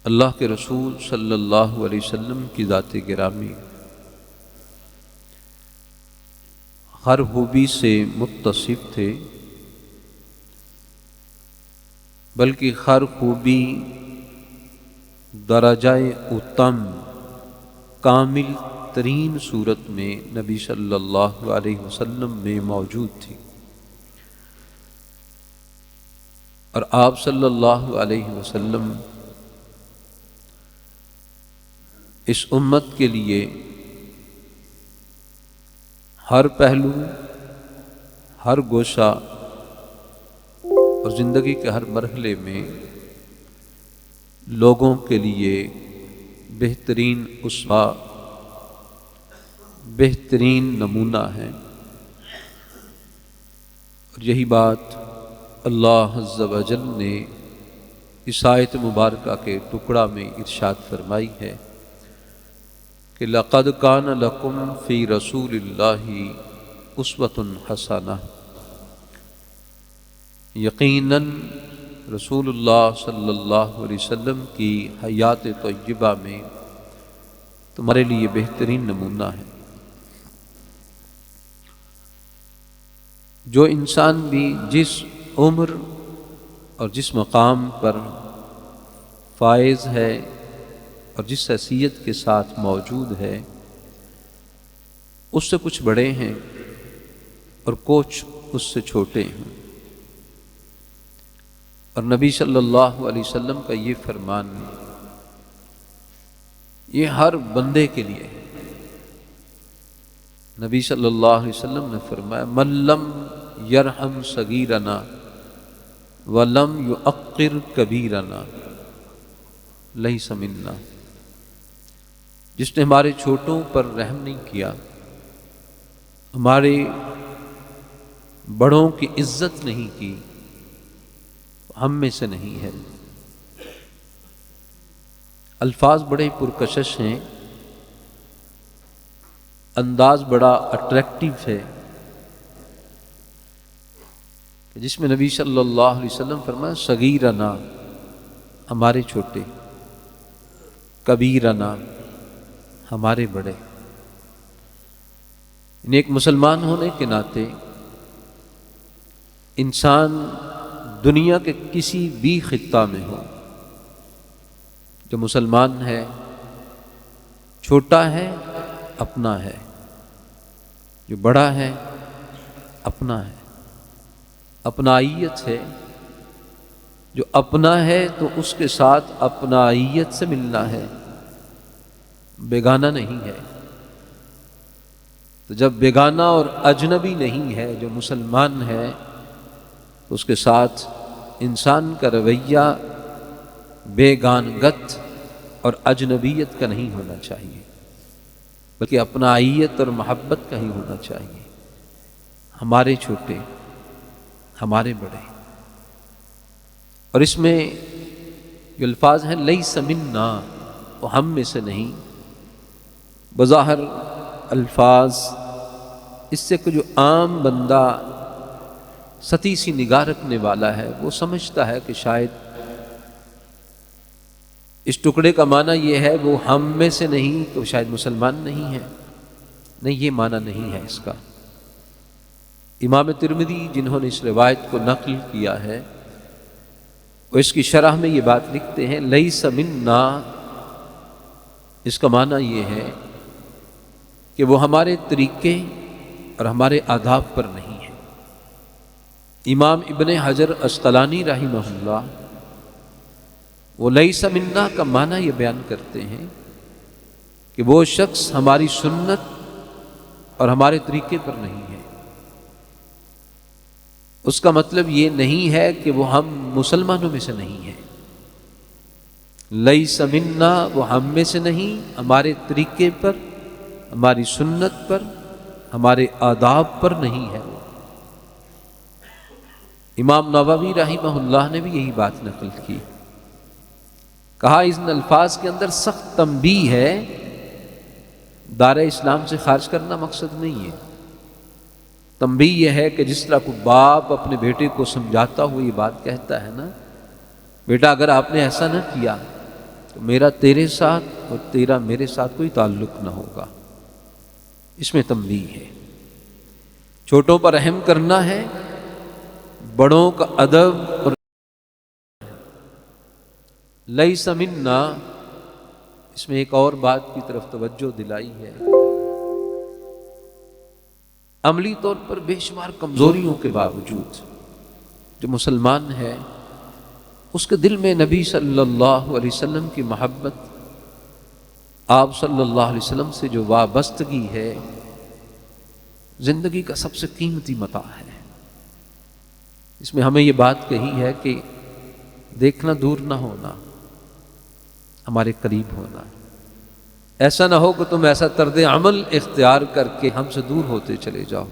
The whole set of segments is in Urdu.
اللہ کے رسول صلی اللہ علیہ وسلم کی ذات گرامی ہر خوبی سے متصف تھے، بلکہ ہر خوبی درجہ اتم کامل ترین صورت میں نبی صلی اللہ علیہ وسلم میں موجود تھی، اور آپ صلی اللہ علیہ وسلم اس امت کے لیے ہر پہلو، ہر گوشہ اور زندگی کے ہر مرحلے میں لوگوں کے لیے بہترین اسوہ، بہترین نمونہ ہے۔ اور یہی بات اللہ عز و جل نے اس آیت مبارکہ کے ٹکڑا میں ارشاد فرمائی ہے کہ لَقَدْ كَانَ لَكُمْ فِي رَسُولِ اللَّهِ أُسْوَةٌ حَسَنَةٌ، یقیناً رسول اللہ صلی اللہ علیہ وسلم کی حیات طیبہ میں تمہارے لیے بہترین نمونہ ہے۔ جو انسان بھی جس عمر اور جس مقام پر فائز ہے اور جس حیثیت کے ساتھ موجود ہے، اس سے کچھ بڑے ہیں اور کچھ اس سے چھوٹے ہیں، اور نبی صلی اللہ علیہ وسلم کا یہ فرمان یہ ہر بندے کے لیے ہے۔ نبی صلی اللہ علیہ وسلم نے فرمایا من لم یرحم صغیرنا ولم یعقر کبیرنا لیس منا، جس نے ہمارے چھوٹوں پر رحم نہیں کیا، ہمارے بڑوں کی عزت نہیں کی، ہم میں سے نہیں ہے۔ الفاظ بڑے پرکشش ہیں، انداز بڑا اٹریکٹیو ہے، جس میں نبی صلی اللہ علیہ وسلم فرمایا صغیرنا ہمارے چھوٹے، کبیرنا ہمارے بڑے۔ یعنی ایک مسلمان ہونے کے ناطے انسان دنیا کے کسی بھی خطہ میں ہو، جو مسلمان ہے چھوٹا ہے اپنا ہے، جو بڑا ہے اپنا ہے، اپنائیت ہے۔ جو اپنا ہے تو اس کے ساتھ اپنائیت سے ملنا ہے، بیگانہ نہیں ہے۔ تو جب بیگانہ اور اجنبی نہیں ہے جو مسلمان ہے، تو اس کے ساتھ انسان کا رویہ بیگانگت اور اجنبیت کا نہیں ہونا چاہیے، بلکہ اپنائیت اور محبت کا ہی ہونا چاہیے۔ ہمارے چھوٹے، ہمارے بڑے، اور اس میں جو الفاظ ہیں لیس منا، وہ ہم میں سے نہیں۔ بظاہر الفاظ اس سے کہ جو عام بندہ سطحی سی نگاہ رکھنے والا ہے وہ سمجھتا ہے کہ شاید اس ٹکڑے کا معنی یہ ہے وہ ہم میں سے نہیں تو شاید مسلمان نہیں ہے۔ نہیں، یہ معنی نہیں ہے اس کا۔ امام ترمذی جنہوں نے اس روایت کو نقل کیا ہے، وہ اس کی شرح میں یہ بات لکھتے ہیں لیس منا، اس کا معنی یہ ہے کہ وہ ہمارے طریقے اور ہمارے آداب پر نہیں ہے۔ امام ابن حجر عسقلانی رحمہ اللہ وہ لیس منا کا معنی یہ بیان کرتے ہیں کہ وہ شخص ہماری سنت اور ہمارے طریقے پر نہیں ہے۔ اس کا مطلب یہ نہیں ہے کہ وہ ہم مسلمانوں میں سے نہیں ہیں۔ لیس منا، وہ ہم میں سے نہیں، ہمارے طریقے پر، ہماری سنت پر، ہمارے آداب پر نہیں ہے۔ امام نووی رحمہ اللہ نے بھی یہی بات نقل کی، کہا ان الفاظ کے اندر سخت تنبیہ ہے، دار اسلام سے خارج کرنا مقصد نہیں ہے۔ تنبیہ یہ ہے کہ جس طرح کوئی باپ اپنے بیٹے کو سمجھاتا ہوا یہ بات کہتا ہے نا، بیٹا اگر آپ نے ایسا نہ کیا تو میرا تیرے ساتھ اور تیرا میرے ساتھ کوئی تعلق نہ ہوگا۔ اس میں تنبیہ ہے، چھوٹوں پر رحم کرنا ہے، بڑوں کا ادب اور لیس منا، اس میں ایک اور بات کی طرف توجہ دلائی ہے، عملی طور پر بے شمار کمزوریوں کے باوجود جو مسلمان ہے اس کے دل میں نبی صلی اللہ علیہ وسلم کی محبت، آپ صلی اللہ علیہ وسلم سے جو وابستگی ہے، زندگی کا سب سے قیمتی متاع ہے۔ اس میں ہمیں یہ بات کہی ہے کہ دیکھنا دور نہ ہونا، ہمارے قریب ہونا۔ ایسا نہ ہو کہ تم ایسا طرز عمل اختیار کر کے ہم سے دور ہوتے چلے جاؤ۔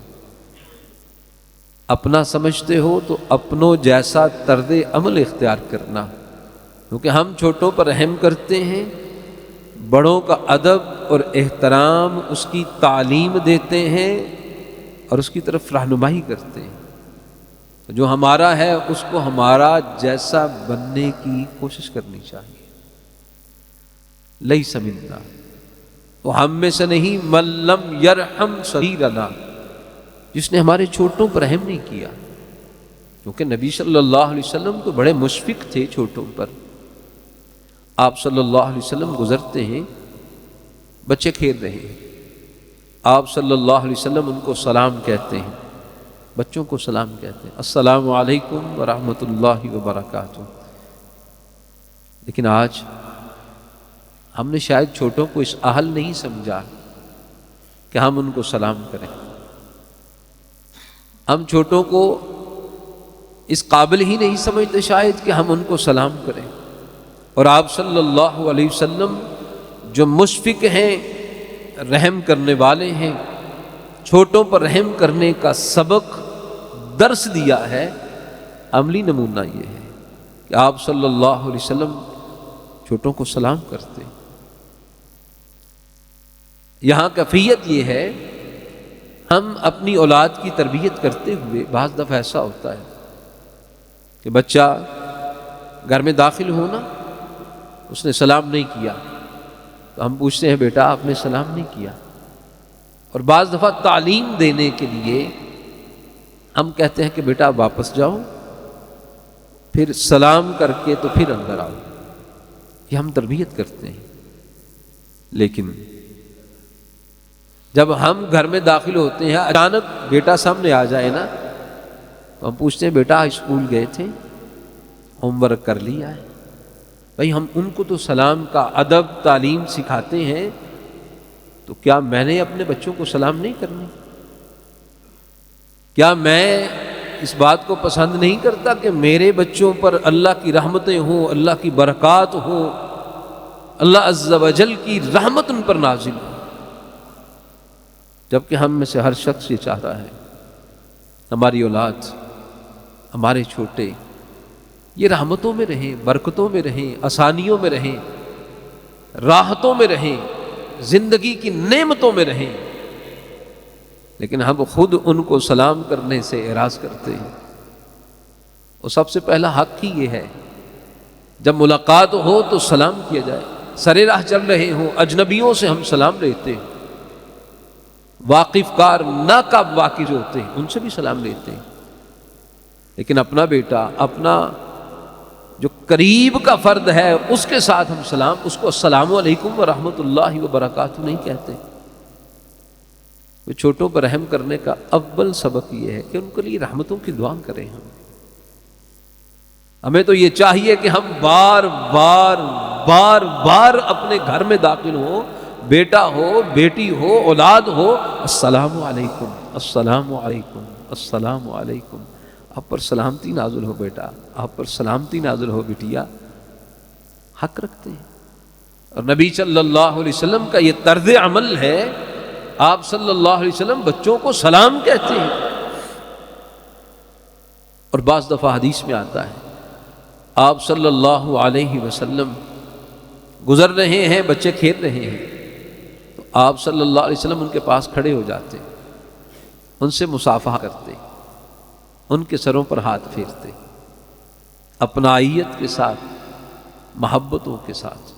اپنا سمجھتے ہو تو اپنوں جیسا طرز عمل اختیار کرنا، کیونکہ ہم چھوٹوں پر رحم کرتے ہیں، بڑوں کا ادب اور احترام، اس کی تعلیم دیتے ہیں اور اس کی طرف رہنمائی کرتے ہیں۔ جو ہمارا ہے اس کو ہمارا جیسا بننے کی کوشش کرنی چاہیے۔ لیس منا، وہ ہم میں سے نہیں، من لم یرحم صغیرنا، جس نے ہمارے چھوٹوں پر رحم نہیں کیا۔ کیونکہ نبی صلی اللہ علیہ وسلم تو بڑے مشفق تھے چھوٹوں پر۔ آپ صلی اللہ علیہ وسلم گزرتے ہیں، بچے کھیل رہے ہیں، آپ صلی اللہ علیہ وسلم ان کو سلام کہتے ہیں، بچوں کو سلام کہتے ہیں، السلام علیکم ورحمۃ اللہ وبرکاتہ۔ لیکن آج ہم نے شاید چھوٹوں کو اس اہل نہیں سمجھا کہ ہم ان کو سلام کریں۔ ہم چھوٹوں کو اس قابل ہی نہیں سمجھتے شاید کہ ہم ان کو سلام کریں۔ اور آپ صلی اللہ علیہ وسلم جو مشفق ہیں، رحم کرنے والے ہیں، چھوٹوں پر رحم کرنے کا سبق درس دیا ہے، عملی نمونہ یہ ہے کہ آپ صلی اللہ علیہ وسلم چھوٹوں کو سلام کرتے۔ یہاں کیفیت یہ ہے، ہم اپنی اولاد کی تربیت کرتے ہوئے بعض دفعہ ایسا ہوتا ہے کہ بچہ گھر میں داخل ہونا، اس نے سلام نہیں کیا تو ہم پوچھتے ہیں بیٹا آپ نے سلام نہیں کیا۔ اور بعض دفعہ تعلیم دینے کے لیے ہم کہتے ہیں کہ بیٹا آپ واپس جاؤ، پھر سلام کر کے تو پھر اندر آؤ۔ یہ ہم تربیت کرتے ہیں۔ لیکن جب ہم گھر میں داخل ہوتے ہیں، اچانک بیٹا سامنے آ جائے نا، تو ہم پوچھتے ہیں بیٹا اسکول گئے تھے، ہوم ورک کر لیا ہے؟ بھائی ہم ان کو تو سلام کا ادب تعلیم سکھاتے ہیں، تو کیا میں نے اپنے بچوں کو سلام نہیں کرنی؟ کیا میں اس بات کو پسند نہیں کرتا کہ میرے بچوں پر اللہ کی رحمتیں ہوں، اللہ کی برکات ہوں، اللہ عز و جل کی رحمت ان پر نازل ہو؟ جبکہ ہم میں سے ہر شخص یہ چاہتا ہے ہماری اولاد، ہمارے چھوٹے یہ رحمتوں میں رہیں، برکتوں میں رہیں، آسانیوں میں رہیں، راحتوں میں رہیں، زندگی کی نعمتوں میں رہیں۔ لیکن ہم خود ان کو سلام کرنے سے اعراض کرتے ہیں۔ اور سب سے پہلا حق ہی یہ ہے، جب ملاقات ہو تو سلام کیا جائے۔ سرے راہ چل رہے ہوں، اجنبیوں سے ہم سلام لیتے ہیں، واقف کار ناقاب واقف ہوتے ہیں ان سے بھی سلام لیتے ہیں۔ لیکن اپنا بیٹا، اپنا جو قریب کا فرد ہے اس کے ساتھ ہم سلام، اس کو السلام علیکم ورحمۃ اللہ وبرکاتہ نہیں کہتے۔ چھوٹوں پر رحم کرنے کا اول سبق یہ ہے کہ ان کے لیے رحمتوں کی دعا کریں۔ ہمیں تو یہ چاہیے کہ ہم بار بار اپنے گھر میں داخل ہوں، بیٹا ہو، بیٹی ہو، اولاد ہو، السلام علیکم، السلام علیکم، السلام علیکم، آپ پر سلامتی نازل ہو بیٹا، آپ پر سلامتی نازل ہو بیٹیا۔ حق رکھتے ہیں۔ اور نبی صلی اللہ علیہ وسلم کا یہ طرز عمل ہے، آپ صلی اللہ علیہ وسلم بچوں کو سلام کہتے ہیں۔ اور بعض دفعہ حدیث میں آتا ہے آپ صلی اللہ علیہ وسلم گزر رہے ہیں، بچے کھیل رہے ہیں، تو آپ صلی اللہ علیہ وسلم ان کے پاس کھڑے ہو جاتے، ان سے مصافحہ کرتے، ان کے سروں پر ہاتھ پھیرتے، اپنائیت کے ساتھ، محبتوں کے ساتھ۔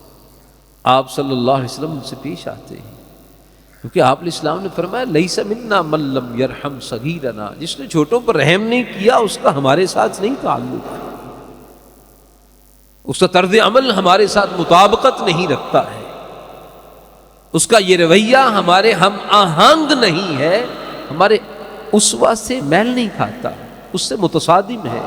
آپ صلی اللہ علیہ وسلم ان سے پیش آتے ہیں، کیونکہ آپ علیہ السلام نے فرمایا لیس منا من لم یرحم صغیرنا، جس نے چھوٹوں پر رحم نہیں کیا اس کا ہمارے ساتھ نہیں تعلق ہے، اس کا طرز عمل ہمارے ساتھ مطابقت نہیں رکھتا ہے، اس کا یہ رویہ ہمارے ہم آہنگ نہیں ہے، ہمارے اسوہ سے میل نہیں کھاتا، اس سے متصادم ہے۔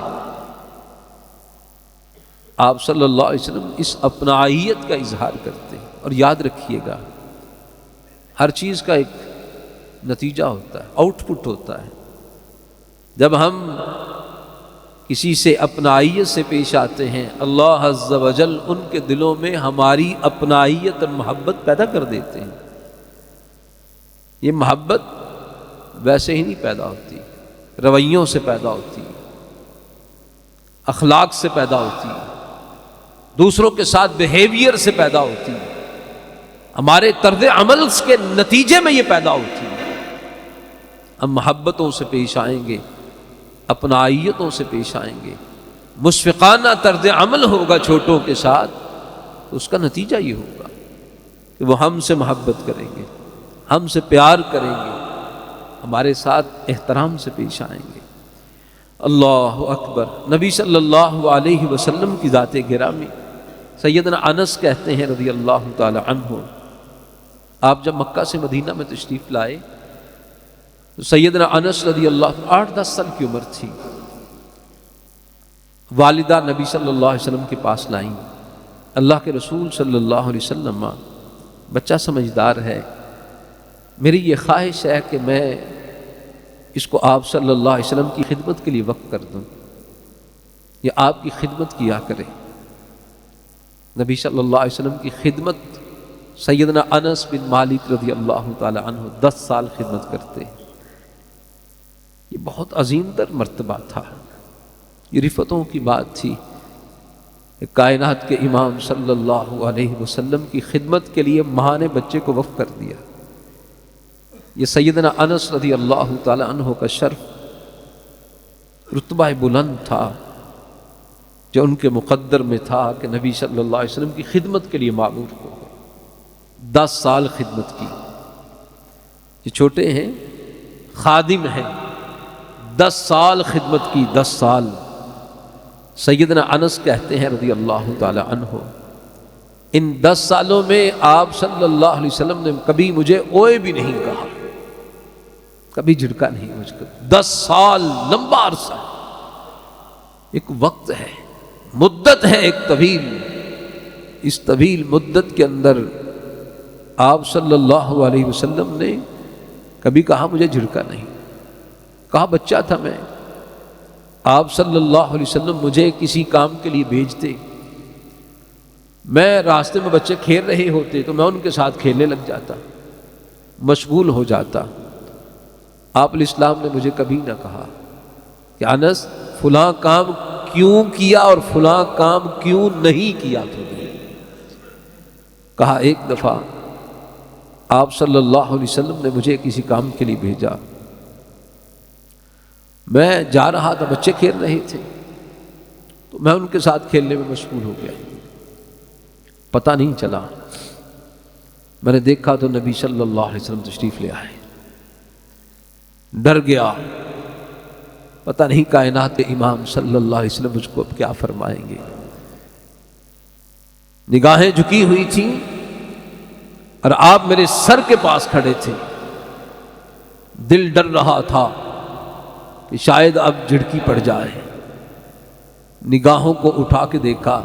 آپ صلی اللہ علیہ وسلم اس اپنائیت کا اظہار کرتے ہیں، اور یاد رکھیے گا ہر چیز کا ایک نتیجہ ہوتا ہے، آؤٹ پٹ ہوتا ہے۔ جب ہم کسی سے اپنائیت سے پیش آتے ہیں، اللہ عز و جل ان کے دلوں میں ہماری اپنائیت اور محبت پیدا کر دیتے ہیں۔ یہ محبت ویسے ہی نہیں پیدا ہوتی، رویوں سے پیدا ہوتی، اخلاق سے پیدا ہوتی، دوسروں کے ساتھ بیہیویئر سے پیدا ہوتی، ہمارے طرز عمل کے نتیجے میں یہ پیدا ہوتی ہے۔ ہم محبتوں سے پیش آئیں گے، اپنائیتوں سے پیش آئیں گے، مشفقانہ طرز عمل ہوگا چھوٹوں کے ساتھ، اس کا نتیجہ یہ ہوگا کہ وہ ہم سے محبت کریں گے، ہم سے پیار کریں گے، ہمارے ساتھ احترام سے پیش آئیں گے۔ اللہ اکبر۔ نبی صلی اللہ علیہ وسلم کی ذات گرامی سیدنا انس کہتے ہیں رضی اللہ تعالی عنہ، آپ جب مکہ سے مدینہ میں تشریف لائے تو سیدنا انس رضی اللہ 8-10 سال کی عمر تھی، والدہ نبی صلی اللہ علیہ وسلم کے پاس لائیں، اللہ کے رسول صلی اللہ علیہ وسلم، بچہ سمجھدار ہے، میری یہ خواہش ہے کہ میں اس کو آپ صلی اللہ علیہ وسلم کی خدمت کے لیے وقف کر دوں، یا آپ کی خدمت کیا کرے۔ نبی صلی اللہ علیہ وسلم کی خدمت سیدنا انس بن مالک رضی اللہ تعالی عنہ 10 سال خدمت کرتے ہیں۔ یہ بہت عظیم تر مرتبہ تھا، یہ رفتوں کی بات تھی، کائنات کے امام صلی اللہ علیہ وسلم کی خدمت کے لیے ماں نے بچے کو وقف کر دیا۔ یہ سیدنا انس رضی اللہ تعالی عنہ کا شرف، رتبہ بلند تھا جو ان کے مقدر میں تھا کہ نبی صلی اللہ علیہ وسلم کی خدمت کے لیے معمور ہو گئے۔ 10 سال خدمت کی، یہ چھوٹے ہیں، خادم ہیں، 10 سال خدمت کی، 10 سال۔ سیدنا انس کہتے ہیں رضی اللہ تعالی عنہ، ان 10 سالوں میں آپ صلی اللہ علیہ وسلم نے کبھی مجھے اوئے بھی نہیں کہا، کبھی جھڑکا نہیں مجھ کو۔ 10 سال لمبا عرصہ، ایک وقت ہے، مدت ہے ایک طویل، اس طویل مدت کے اندر آپ صلی اللہ علیہ وسلم نے کبھی کہا مجھے جھڑکا نہیں، کہا بچہ تھا میں، آپ صلی اللہ علیہ وسلم مجھے کسی کام کے لیے بھیجتے، میں راستے میں بچے کھیل رہے ہوتے تو میں ان کے ساتھ کھیلنے لگ جاتا، مشغول ہو جاتا۔ آپ علیہ السلام نے مجھے کبھی نہ کہا کہ انس فلاں کام کیوں کیا اور فلاں کام کیوں نہیں کیا تو نے۔ کہا ایک دفعہ آپ صلی اللہ علیہ وسلم نے مجھے کسی کام کے لیے بھیجا، میں جا رہا تھا، بچے کھیل رہے تھے تو میں ان کے ساتھ کھیلنے میں مشغول ہو گیا، پتہ نہیں چلا، میں نے دیکھا تو نبی صلی اللہ علیہ وسلم تشریف لے آئے، ڈر گیا، پتہ نہیں کائنات کے امام صلی اللہ علیہ وسلم مجھ کو اب کیا فرمائیں گے۔ نگاہیں جھکی ہوئی تھیں اور آپ میرے سر کے پاس کھڑے تھے، دل ڈر رہا تھا کہ شاید اب جھڑکی پڑ جائے۔ نگاہوں کو اٹھا کے دیکھا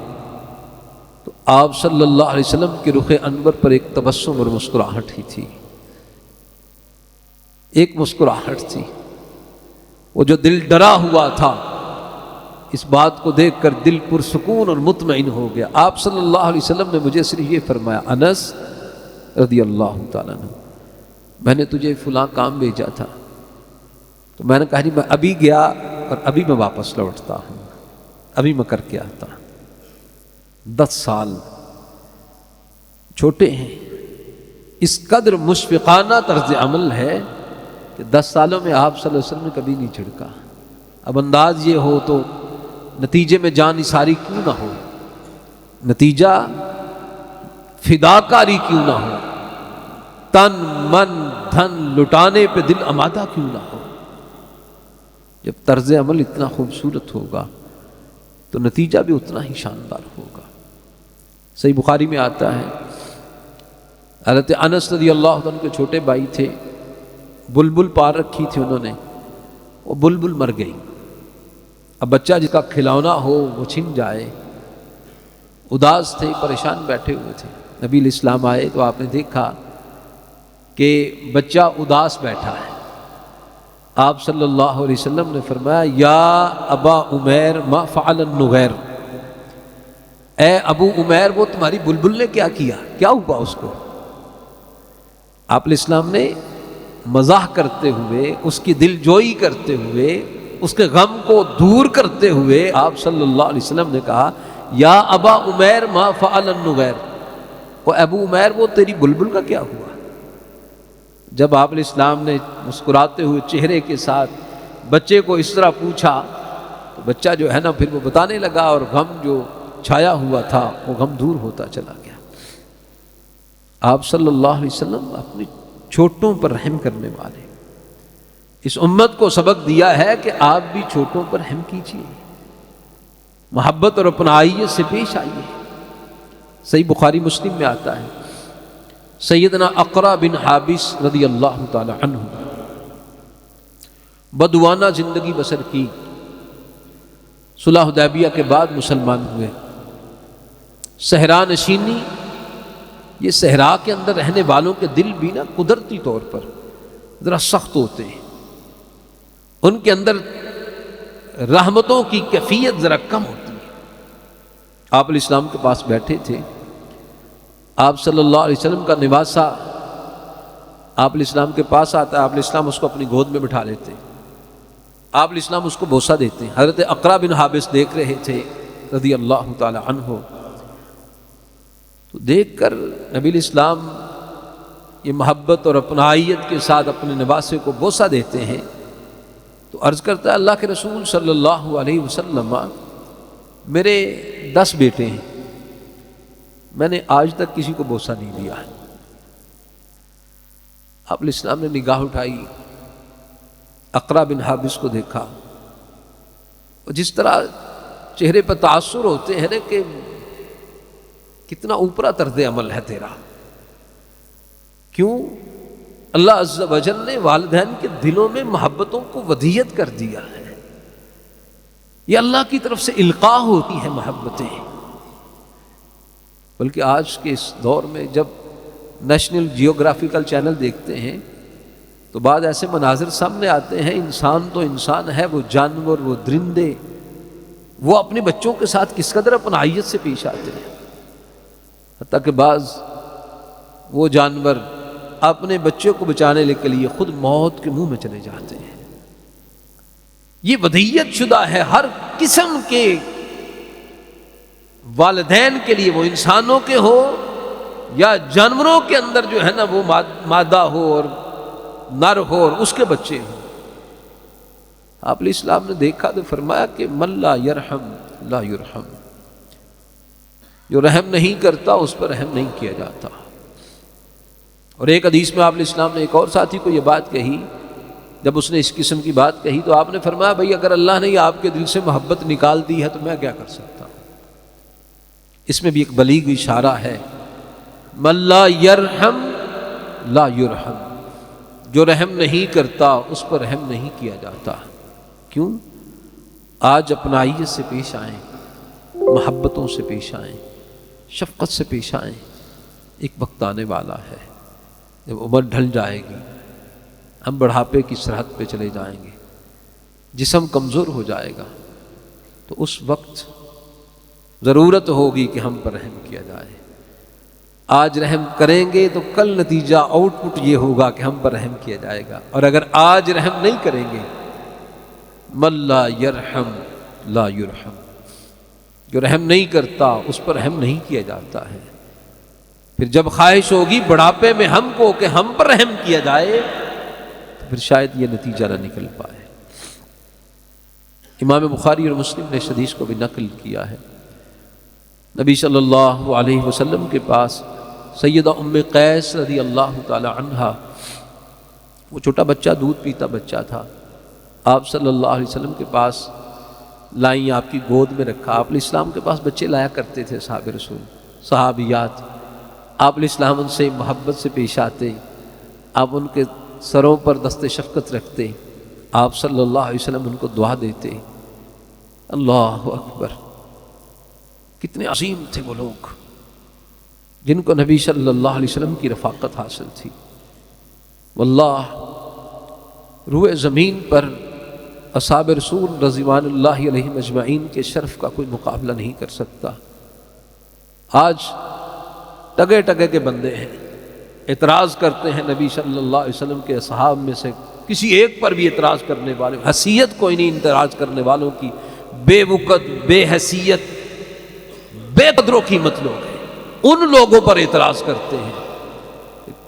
تو آپ صلی اللہ علیہ وسلم کے رخ انور پر ایک تبسم اور مسکراہٹ ہی تھی، ایک مسکراہٹ تھی۔ وہ جو دل ڈرا ہوا تھا، اس بات کو دیکھ کر دل پرسکون اور مطمئن ہو گیا۔ آپ صلی اللہ علیہ وسلم نے مجھے صرف یہ فرمایا، انس رضی اللہ تعالیٰ عنہ، میں نے تجھے فلاں کام بھیجا تھا، تو میں نے کہا نہیں، میں ابھی گیا اور ابھی میں واپس لوٹتا ہوں، ابھی میں کر کے آتا۔ 10 سال، چھوٹے ہیں، اس قدر مشفقانہ طرز عمل ہے کہ 10 سالوں میں آپ صلی اللہ علیہ وسلم نے کبھی نہیں جھڑکا۔ اب انداز یہ ہو تو نتیجے میں جان نثاری کیوں نہ ہو، نتیجہ فداکاری کیوں نہ ہو، تن من دھن لٹانے پہ دل آمادہ کیوں نہ ہو۔ جب طرز عمل اتنا خوبصورت ہوگا تو نتیجہ بھی اتنا ہی شاندار ہوگا۔ صحیح بخاری میں آتا ہے، حضرت انس رضی اللہ عنہ کے چھوٹے بھائی تھے، بلبل پال رکھی تھی انہوں نے، وہ بلبل مر گئی۔ اب بچہ جس کا کھلونا ہو وہ چھن جائے، اداس تھے، پریشان بیٹھے ہوئے تھے۔ نبی علیہ السلام آئے تو آپ نے دیکھا کہ بچہ اداس بیٹھا ہے۔ آپ صلی اللہ علیہ وسلم نے فرمایا، یا ابا عمیر ما فعل النغیر، اے ابو عمیر وہ تمہاری بلبل نے کیا کیا، کیا ہوا اس کو؟ آپ علیہ السلام نے مزاح کرتے ہوئے، اس کی دل جوئی کرتے ہوئے، اس کے غم کو دور کرتے ہوئے آپ صلی اللہ علیہ وسلم نے کہا، یا ابا عمیر ما فعل النغیر، وہ ابو عمیر وہ تیری بلبل کا کیا ہوا؟ جب آپ علیہ السلام نے مسکراتے ہوئے چہرے کے ساتھ بچے کو اس طرح پوچھا تو بچہ جو ہے نا پھر وہ بتانے لگا، اور غم جو چھایا ہوا تھا وہ غم دور ہوتا چلا گیا۔ آپ صلی اللہ علیہ وسلم اپنی چھوٹوں پر رحم کرنے والے، اس امت کو سبق دیا ہے کہ آپ بھی چھوٹوں پر رحم کیجیے، محبت اور اپنائیت سے پیش آئیے۔ صحیح بخاری مسلم میں آتا ہے، سیدنا اقرا بن حابس رضی اللہ تعالی عنہ بدوانہ زندگی بسر کی، صلح حدیبیہ کے بعد مسلمان ہوئے۔ صحرا نشینی، یہ صحرا کے اندر رہنے والوں کے دل بھی نا قدرتی طور پر ذرا سخت ہوتے ہیں، ان کے اندر رحمتوں کی کیفیت ذرا کم ہوتی ہے۔ آپ علیہ السلام کے پاس بیٹھے تھے، آپ صلی اللہ علیہ وسلم کا نواسہ آپ علیہ السلام کے پاس آتا ہے، آپ علیہ السلام اس کو اپنی گود میں بٹھا لیتے، آپ علیہ السلام اس کو بوسہ دیتے۔ حضرت اقرا بن حابس دیکھ رہے تھے رضی اللہ تعالی عنہ، تو دیکھ کر نبی علیہ السلام یہ محبت اور اپنائیت کے ساتھ اپنے نواسے کو بوسہ دیتے ہیں، تو عرض کرتا ہے، اللہ کے رسول صلی اللہ علیہ وسلم میرے 10 بیٹے ہیں، میں نے آج تک کسی کو بوسہ نہیں دیا ہے۔ آپ علیہ السلام نے نگاہ اٹھائی، اقرا بن حابس کو دیکھا، اور جس طرح چہرے پر تاثر ہوتے ہیں کہ کتنا اوپرا طرز عمل ہے تیرا، کیوں؟ اللہ عز و جل نے والدین کے دلوں میں محبتوں کو ودیعت کر دیا ہے، یہ اللہ کی طرف سے القاء ہوتی ہیں محبتیں۔ بلکہ آج کے اس دور میں جب نیشنل جیوگرافیکل چینل دیکھتے ہیں تو بعض ایسے مناظر سامنے آتے ہیں، انسان تو انسان ہے، وہ جانور، وہ درندے، وہ اپنے بچوں کے ساتھ کس قدر اپنائیت سے پیش آتے ہیں، حتیٰ کہ بعض وہ جانور اپنے بچے کو بچانے کے لیے خود موت کے منہ میں چلے جاتے ہیں۔ یہ ودیعت شدہ ہے ہر قسم کے والدین کے لیے، وہ انسانوں کے ہو یا جانوروں کے اندر جو ہے نا وہ مادہ ہو اور نر ہو اور اس کے بچے ہوں۔ آپ علیہ السلام نے دیکھا تو فرمایا کہ من لا یرحم لا یرحم، جو رحم نہیں کرتا اس پر رحم نہیں کیا جاتا۔ اور ایک حدیث میں آپ علیہ السلام نے ایک اور ساتھی کو یہ بات کہی، جب اس نے اس قسم کی بات کہی تو آپ نے فرمایا، بھئی اگر اللہ نے آپ کے دل سے محبت نکال دی ہے تو میں کیا کر سکتا ہوں۔ اس میں بھی ایک بلیغ اشارہ ہے، من لا یرحم لا یرحم، جو رحم نہیں کرتا اس پر رحم نہیں کیا جاتا۔ کیوں؟ آج اپنائیت سے پیش آئیں، محبتوں سے پیش آئیں، شفقت سے پیش آئیں۔ ایک وقت آنے والا ہے جب عمر ڈھل جائے گی، ہم بڑھاپے کی سرحد پہ چلے جائیں گے، جسم کمزور ہو جائے گا، تو اس وقت ضرورت ہوگی کہ ہم پر رحم کیا جائے۔ آج رحم کریں گے تو کل نتیجہ آؤٹ پٹ یہ ہوگا کہ ہم پر رحم کیا جائے گا، اور اگر آج رحم نہیں کریں گے، من لا یرحم لا یرحم، جو رحم نہیں کرتا اس پر رحم نہیں کیا جاتا ہے۔ پھر جب خواہش ہوگی بڑھاپے میں ہم کو کہ ہم پر رحم کیا جائے تو پھر شاید یہ نتیجہ نہ نکل پائے۔ امام بخاری اور مسلم نے اس حدیث کو بھی نقل کیا ہے۔ نبی صلی اللہ علیہ وسلم کے پاس سیدہ ام قیس رضی اللہ تعالی عنہا، وہ چھوٹا بچہ، دودھ پیتا بچہ تھا، آپ صلی اللہ علیہ وسلم کے پاس لائیں، آپ کی گود میں رکھا۔ آپ علیہ السلام کے پاس بچے لایا کرتے تھے صحابہ رسول، صحابیات، آپ علیہ السلام ان سے محبت سے پیش آتے، آپ ان کے سروں پر دست شفقت رکھتے، آپ صلی اللہ علیہ وسلم ان کو دعا دیتے۔ اللہ اکبر، کتنے عظیم تھے وہ لوگ جن کو نبی صلی اللہ علیہ وسلم کی رفاقت حاصل تھی۔ واللہ روئے زمین پر اصحاب رسول رضوان اللہ علیہم اجمعین کے شرف کا کوئی مقابلہ نہیں کر سکتا۔ آج ٹگے ٹگے کے بندے ہیں، اعتراض کرتے ہیں نبی صلی اللہ علیہ وسلم کے اصحاب میں سے کسی ایک پر بھی اعتراض کرنے والے، حیثیت کوئی نہیں اعتراض کرنے والوں کی، بے وقت، بے حیثیت، بے قدر و قیمت لوگ ہیں، ان لوگوں پر اعتراض کرتے ہیں۔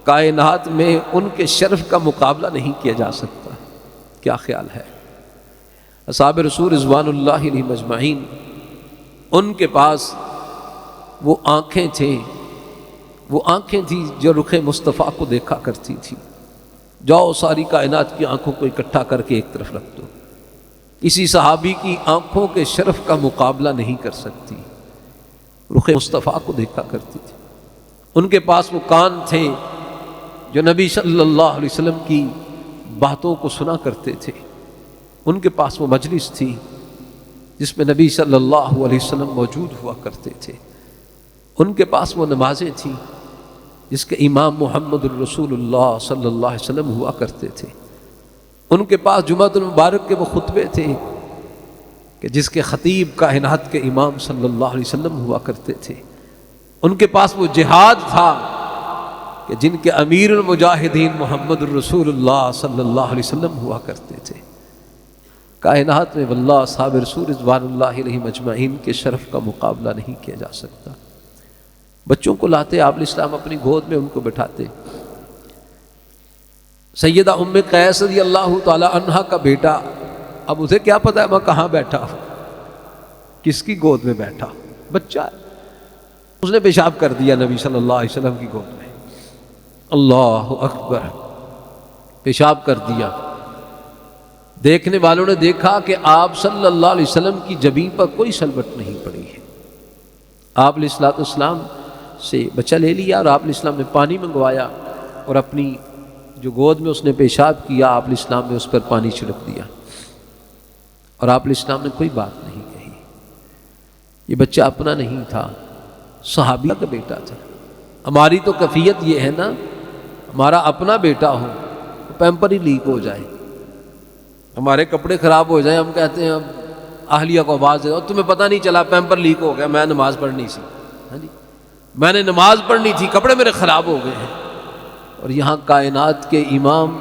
کائنات میں ان کے شرف کا مقابلہ نہیں کیا جا سکتا۔ کیا خیال ہے؟ اصحاب رسول رضوان اللہ علیہم اجمعین، ان کے پاس وہ آنکھیں تھیں جو رخ مصطفیٰ کو دیکھا کرتی تھی۔ جاؤ ساری کائنات کی آنکھوں کو اکٹھا کر کے ایک طرف رکھ دو، کسی صحابی کی آنکھوں کے شرف کا مقابلہ نہیں کر سکتی۔ رخ مصطفیٰ کو دیکھا کرتی تھی۔ ان کے پاس وہ کان تھے جو نبی صلی اللہ علیہ وسلم کی باتوں کو سنا کرتے تھے۔ ان کے پاس وہ مجلس تھی جس میں نبی صلی اللہ علیہ وسلم موجود ہوا کرتے تھے۔ ان کے پاس وہ نمازیں تھیں جس کے امام محمد الرسول اللہ صلی اللہ علیہ وسلم ہوا کرتے تھے۔ ان کے پاس جمعۃ المبارک کے وہ خطبے تھے کہ جس کے خطیب کائنات کے امام صلی اللہ علیہ وسلم ہوا کرتے تھے۔ ان کے پاس وہ جہاد تھا کہ جن کے امیر المجاہدین محمد الرسول اللہ صلی اللہ علیہ وسلم ہوا کرتے تھے۔ کائنات میں واللہ اصحاب رسول رضوان اللہ علیہم اجمعین کے شرف کا مقابلہ نہیں کیا جا سکتا۔ بچوں کو لاتے آپ علیہ السلام اپنی گود میں، ان کو بٹھاتے۔ سیدہ ام قیس رضی اللہ تعالی عنہا کا بیٹا، اب اسے کیا پتا ہے میں کہاں بیٹھا ہوں، کس کی گود میں بیٹھا، بچہ ہے، اس نے پیشاب کر دیا نبی صلی اللہ علیہ وسلم کی گود میں۔ اللہ اکبر، پیشاب کر دیا۔ دیکھنے والوں نے دیکھا کہ آپ صلی اللہ علیہ وسلم کی جبین پر کوئی سلوٹ نہیں پڑی ہے۔ آپ علیہ السلام سے بچہ لے لیا اور آپ علیہ السلام نے پانی منگوایا اور اپنی جو گود میں اس نے پیشاب کیا، آپ علیہ السلام نے اس پر پانی چھڑک دیا اور آپ علیہ السلام نے کوئی بات نہیں کہی۔ یہ بچہ اپنا نہیں تھا، صحابیہ کا بیٹا تھا۔ ہماری تو کیفیت یہ ہے نا، ہمارا اپنا بیٹا ہو، پیمپر ہی لیک ہو جائے، ہمارے کپڑے خراب ہو جائیں، ہم کہتے ہیں اب اہلیہ کو آواز دے، اور تمہیں پتہ نہیں چلا پیمپر لیک ہو گیا، میں نماز پڑھنی سی، ہاں جی میں نے نماز پڑھنی تھی، کپڑے میرے خراب ہو گئے ہیں۔ اور یہاں کائنات کے امام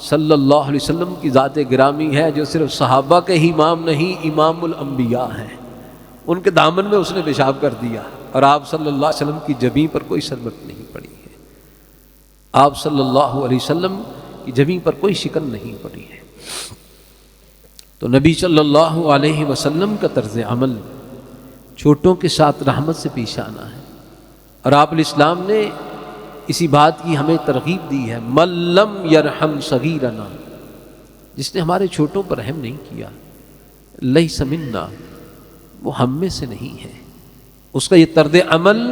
صلی اللہ علیہ وسلم کی ذات گرامی ہے جو صرف صحابہ کے ہی امام نہیں، امام الانبیاء ہیں، ان کے دامن میں اس نے پیشاب کر دیا اور آپ صلی اللہ علیہ وسلم کی جبین پر کوئی سلوٹ نہیں پڑی ہے، آپ صلی اللہ علیہ وسلم کی جبین پر کوئی شکن نہیں پڑی ہے۔ تو نبی صلی اللہ علیہ وسلم کا طرز عمل چھوٹوں کے ساتھ رحمت سے پیش آنا ہے، اور آپ علیہ السلام نے اسی بات کی ہمیں ترغیب دی ہے، من لم یرحم صغیرنا، جس نے ہمارے چھوٹوں پر رحم نہیں کیا، لیس منا، وہ ہم میں سے نہیں ہے، اس کا یہ طرز عمل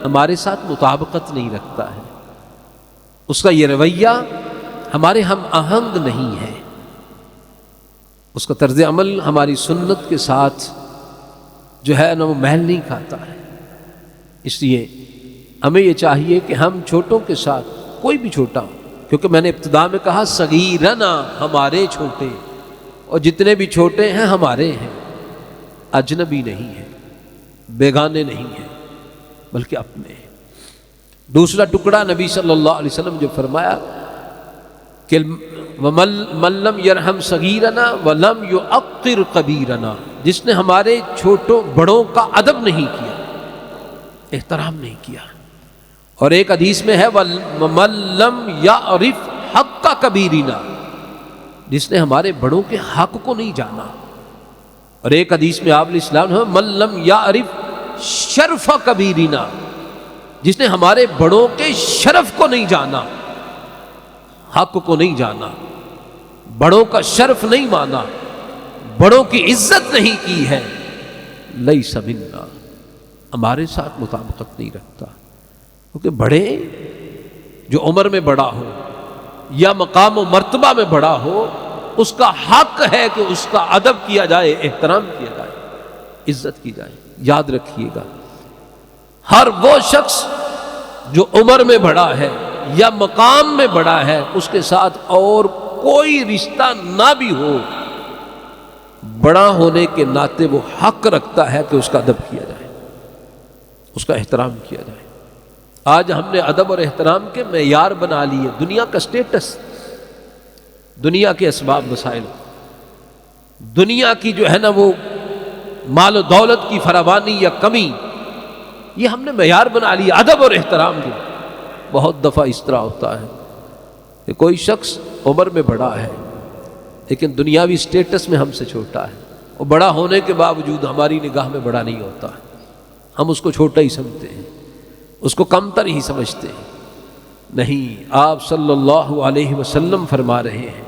ہمارے ساتھ مطابقت نہیں رکھتا ہے، اس کا یہ رویہ ہمارے ہم آہنگ نہیں ہے، اس کا طرز عمل ہماری سنت کے ساتھ جو ہے نا وہ محل نہیں کھاتا ہے۔ اس لیے ہمیں یہ چاہیے کہ ہم چھوٹوں کے ساتھ، کوئی بھی چھوٹا ہو، کیونکہ میں نے ابتدا میں کہا صغیرنا، ہمارے چھوٹے، اور جتنے بھی چھوٹے ہیں ہمارے ہیں، اجنبی نہیں ہیں، بیگانے نہیں ہیں، بلکہ اپنے ہیں۔ دوسرا ٹکڑا نبی صلی اللہ علیہ وسلم جو فرمایا کہ وَمَن لَّمْ يَرْحَمْ صَغِيرَنَا وَلَمْ يُعَقِّرْ كَبِيرَنَا، جس نے ہمارے چھوٹوں بڑوں کا ادب نہیں کیا، احترام نہیں کیا۔ اور ایک حدیث میں ہے وَمَن لَّمْ يَعْرِفْ حَقَّ كَبِيرِنَا، جس نے ہمارے بڑوں کے حق کو نہیں جانا۔ اور ایک حدیث میں آپ علیہ السلام نے مَن لَّمْ يَعْرِفْ شَرْفَ كَبِيرِنَا، جس نے ہمارے بڑوں کے شرف کو نہیں جانا، حق کو نہیں جانا، بڑوں کا شرف نہیں مانا، بڑوں کی عزت نہیں کی ہے، لیس منا، ہمارے ساتھ مطابقت نہیں رکھتا۔ کیونکہ بڑے جو عمر میں بڑا ہو یا مقام و مرتبہ میں بڑا ہو، اس کا حق ہے کہ اس کا ادب کیا جائے، احترام کیا جائے، عزت کی جائے۔ یاد رکھیے گا، ہر وہ شخص جو عمر میں بڑا ہے یا مقام میں بڑا ہے، اس کے ساتھ اور کوئی رشتہ نہ بھی ہو، بڑا ہونے کے ناطے وہ حق رکھتا ہے کہ اس کا ادب کیا جائے، اس کا احترام کیا جائے۔ آج ہم نے ادب اور احترام کے معیار بنا لیے، دنیا کا سٹیٹس، دنیا کے اسباب وسائل، دنیا کی جو ہے نا وہ مال و دولت کی فراوانی یا کمی، یہ ہم نے معیار بنا لیا ادب اور احترام کے۔ بہت دفعہ اس طرح ہوتا ہے کہ کوئی شخص عمر میں بڑا ہے لیکن دنیاوی سٹیٹس میں ہم سے چھوٹا ہے، اور بڑا ہونے کے باوجود ہماری نگاہ میں بڑا نہیں ہوتا ہے، ہم اس کو چھوٹا ہی سمجھتے ہیں، اس کو کمتر ہی سمجھتے ہیں۔ نہیں، آپ صلی اللہ علیہ وسلم فرما رہے ہیں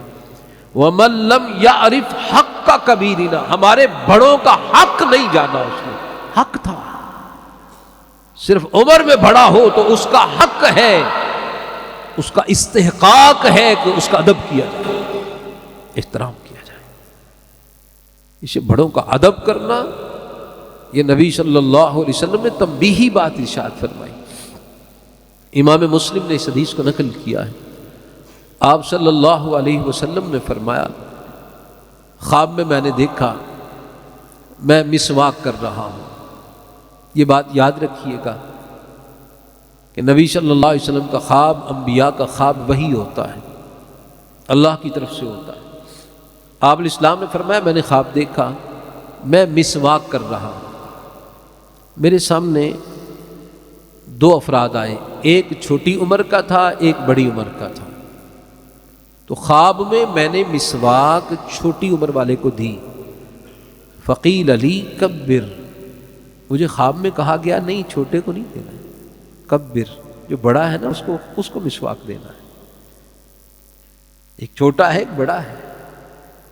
وَمَن لَّمْ يَعْرِفْ حَقَّ كَبِيرِنَا، ہمارے بڑوں کا حق نہیں جانا، اس نے حق تھا، صرف عمر میں بڑا ہو تو اس کا حق ہے، اس کا استحقاق ہے کہ اس کا ادب کیا جائے، احترام کیا جائے۔ اسے بڑوں کا ادب کرنا، یہ نبی صلی اللہ علیہ وسلم نے تنبیہی بات ارشاد فرمائی۔ امام مسلم نے اس حدیث کو نقل کیا ہے، آپ صلی اللہ علیہ وسلم نے فرمایا، خواب میں نے دیکھا میں مسواک کر رہا ہوں۔ یہ بات یاد رکھیے گا کہ نبی صلی اللہ علیہ وسلم کا خواب انبیاء کا خواب وہی ہوتا ہے، اللہ کی طرف سے ہوتا ہے۔ آپ علیہ السلام نے فرمایا میں نے خواب دیکھا میں مسواک کر رہا ہوں، میرے سامنے دو افراد آئے، ایک چھوٹی عمر کا تھا، ایک بڑی عمر کا تھا۔ تو خواب میں نے مسواک چھوٹی عمر والے کو دی، فقیل علی کبر، مجھے خواب میں کہا گیا نہیں چھوٹے کو نہیں دینا، کبر جو بڑا ہے نا اس کو مسواک دینا ہے۔ ایک چھوٹا ہے ایک بڑا ہے،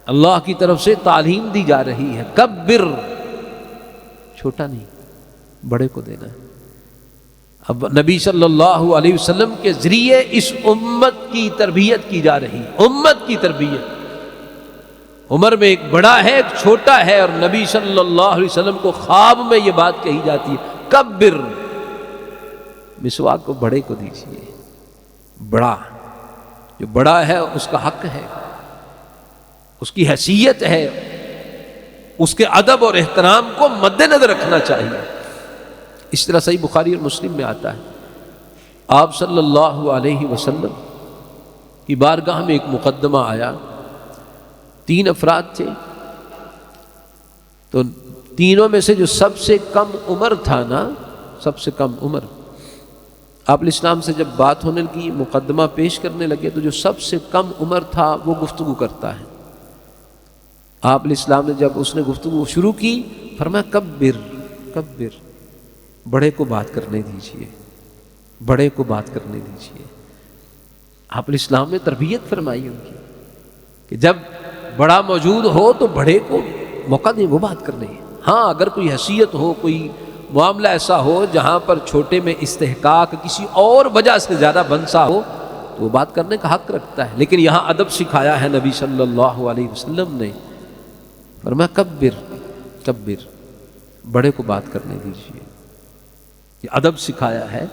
اللہ کی طرف سے تعلیم دی جا رہی ہے، کبر، چھوٹا نہیں بڑے کو دینا ہے۔ اب نبی صلی اللہ علیہ وسلم کے ذریعے اس امت کی تربیت کی جا رہی ہے، امت کی تربیت۔ عمر میں ایک بڑا ہے ایک چھوٹا ہے، اور نبی صلی اللہ علیہ وسلم کو خواب میں یہ بات کہی جاتی ہے، کبر، مسواک کو بڑے کو دیجیے، بڑا جو بڑا ہے اس کا حق ہے، اس کی حیثیت ہے، اس کے ادب اور احترام کو مد نظر رکھنا چاہیے۔ اس طرح صحیح بخاری اور مسلم میں آتا ہے، آپ صلی اللہ علیہ وسلم کی بارگاہ میں ایک مقدمہ آیا، 3 افراد تھے، تو تینوں میں سے جو سب سے کم عمر تھا نا، سب سے کم عمر، آپ علیہ السلام سے جب بات ہونے لگی، مقدمہ پیش کرنے لگے، تو جو سب سے کم عمر تھا وہ گفتگو کرتا ہے۔ آپ علیہ السلام نے جب اس نے گفتگو شروع کی، فرمایا کبر کبر، بڑے کو بات کرنے دیجیے، بڑے کو بات کرنے دیجیے۔ آپ علیہ السلام نے تربیت فرمائی ان کی کہ جب بڑا موجود ہو تو بڑے کو موقع دیں، وہ بات کرنے ہے۔ ہاں اگر کوئی حیثیت ہو، کوئی معاملہ ایسا ہو جہاں پر چھوٹے میں استحقاق کسی اور وجہ سے زیادہ بنسا ہو تو وہ بات کرنے کا حق رکھتا ہے، لیکن یہاں ادب سکھایا ہے نبی صلی اللہ علیہ وسلم نے، فرمایا کبر کبر، بڑے کو بات کرنے دیجیے۔ یہ ادب سکھایا ہے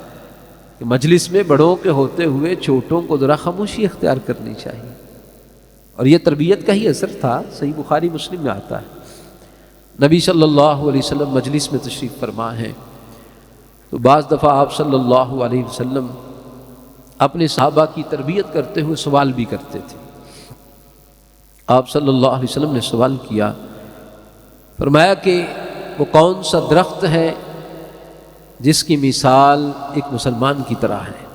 کہ مجلس میں بڑوں کے ہوتے ہوئے چھوٹوں کو ذرا خاموشی اختیار کرنی چاہیے، اور یہ تربیت کا ہی اثر تھا۔ صحیح بخاری مسلم میں آتا ہے، نبی صلی اللہ علیہ وسلم مجلس میں تشریف فرما ہے، تو بعض دفعہ آپ صلی اللہ علیہ وسلم اپنے صحابہ کی تربیت کرتے ہوئے سوال بھی کرتے تھے۔ آپ صلی اللہ علیہ وسلم نے سوال کیا، فرمایا کہ وہ کون سا درخت ہے جس کی مثال ایک مسلمان کی طرح ہے،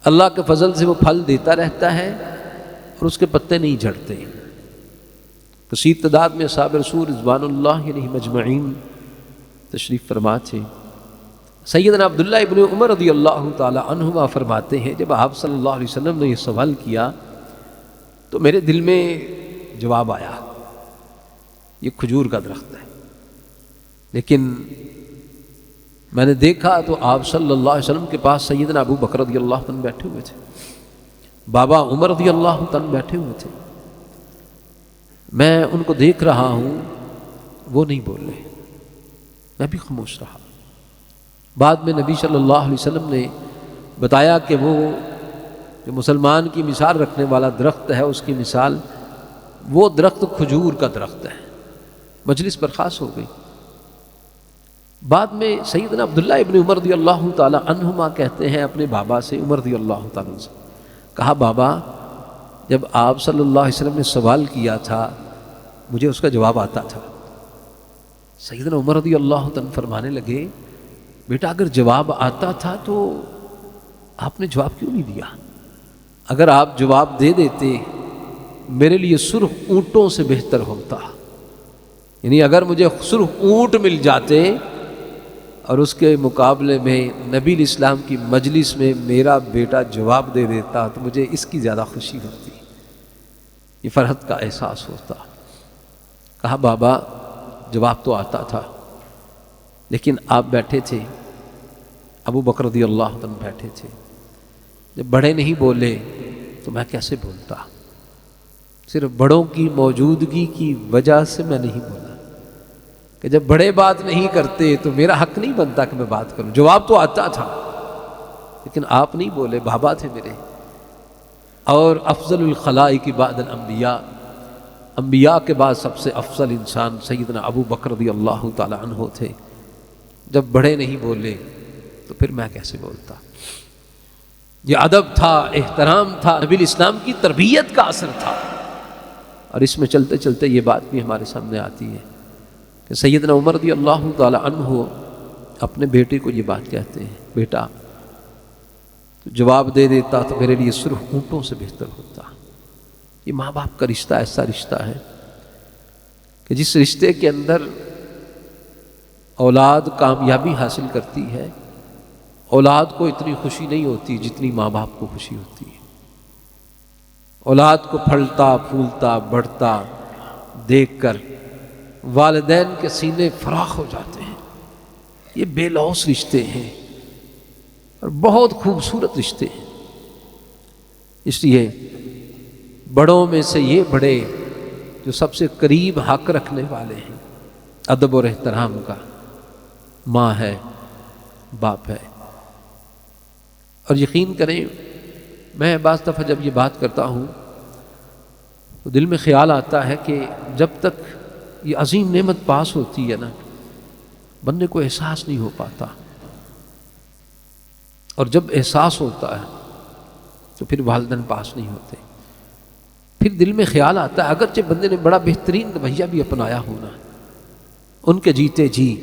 اللہ کے فضل سے وہ پھل دیتا رہتا ہے اور اس کے پتے نہیں جھڑتے۔ کثیر تعداد میں اصحاب رسول رضوان اللہ علیہ مجمعین تشریف فرما تھے۔ سیدنا عبداللہ ابن عمر رضی اللہ تعالی عنہما فرماتے ہیں جب آپ صلی اللہ علیہ وسلم نے یہ سوال کیا تو میرے دل میں جواب آیا، یہ کھجور کا درخت ہے، لیکن میں نے دیکھا تو آپ صلی اللہ علیہ وسلم کے پاس سیدنا ابو بکر رضی اللہ عنہ بیٹھے ہوئے تھے، بابا عمر رضی اللہ عنہ بیٹھے ہوئے تھے، میں ان کو دیکھ رہا ہوں، وہ نہیں بول رہے، میں بھی خاموش رہا۔ بعد میں نبی صلی اللہ علیہ وسلم نے بتایا کہ وہ جو مسلمان کی مثال رکھنے والا درخت ہے، اس کی مثال وہ درخت کھجور کا درخت ہے۔ مجلس برخاست ہو گئی۔ بعد میں سیدنا عبداللہ ابن عمر رضی اللہ تعالی عنہما کہتے ہیں اپنے بابا سے، عمر رضی اللہ تعالیٰ سے، کہا بابا جب آپ صلی اللہ علیہ وسلم نے سوال کیا تھا مجھے اس کا جواب آتا تھا۔ سیدنا عمر رضی اللہ تعالیٰ فرمانے لگے بیٹا اگر جواب آتا تھا تو آپ نے جواب کیوں نہیں دیا؟ اگر آپ جواب دے دیتے میرے لیے سرخ اونٹوں سے بہتر ہوتا، یعنی اگر مجھے سرخ اونٹ مل جاتے اور اس کے مقابلے میں نبی الاسلام کی مجلس میں میرا بیٹا جواب دے دیتا تو مجھے اس کی زیادہ خوشی ہوتی، یہ فرحت کا احساس ہوتا۔ کہا بابا جواب تو آتا تھا لیکن آپ بیٹھے تھے، ابو بکر رضی اللہ عنہ بیٹھے تھے، جب بڑے نہیں بولے تو میں کیسے بولتا؟ صرف بڑوں کی موجودگی کی وجہ سے میں نہیں بولا کہ جب بڑے بات نہیں کرتے تو میرا حق نہیں بنتا کہ میں بات کروں۔ جواب تو آتا تھا لیکن آپ نہیں بولے، بابا تھے میرے۔ اور افضل الخلائق بعد الانبیاء، انبیاء کے بعد سب سے افضل انسان سیدنا ابو بکر رضی اللہ تعالی عنہ تھے۔ جب بڑے نہیں بولے تو پھر میں کیسے بولتا؟ یہ ادب تھا، احترام تھا، نبی الاسلام کی تربیت کا اثر تھا۔ اور اس میں چلتے چلتے یہ بات بھی ہمارے سامنے آتی ہے کہ سیدنا عمر رضی اللہ تعالی عنہ اپنے بیٹے کو یہ بات کہتے ہیں، بیٹا تو جواب دے دیتا تو میرے لیے سرخ اونٹوں سے بہتر ہوتا۔ یہ ماں باپ کا رشتہ ایسا رشتہ ہے کہ جس رشتے کے اندر اولاد کامیابی حاصل کرتی ہے، اولاد کو اتنی خوشی نہیں ہوتی جتنی ماں باپ کو خوشی ہوتی ہے۔ اولاد کو پھلتا پھولتا بڑھتا دیکھ کر والدین کے سینے فراخ ہو جاتے ہیں۔ یہ بے لوث رشتے ہیں اور بہت خوبصورت رشتے ہیں۔ اس لیے بڑوں میں سے یہ بڑے جو سب سے قریب حق رکھنے والے ہیں ادب اور احترام کا، ماں ہے، باپ ہے۔ اور یقین کریں میں بعض دفعہ جب یہ بات کرتا ہوں تو دل میں خیال آتا ہے کہ جب تک یہ عظیم نعمت پاس ہوتی ہے نا بندے کو احساس نہیں ہو پاتا، اور جب احساس ہوتا ہے تو پھر والدین پاس نہیں ہوتے۔ پھر دل میں خیال آتا ہے اگرچہ بندے نے بڑا بہترین رویہ بھی اپنایا ہونا ان کے جیتے جی،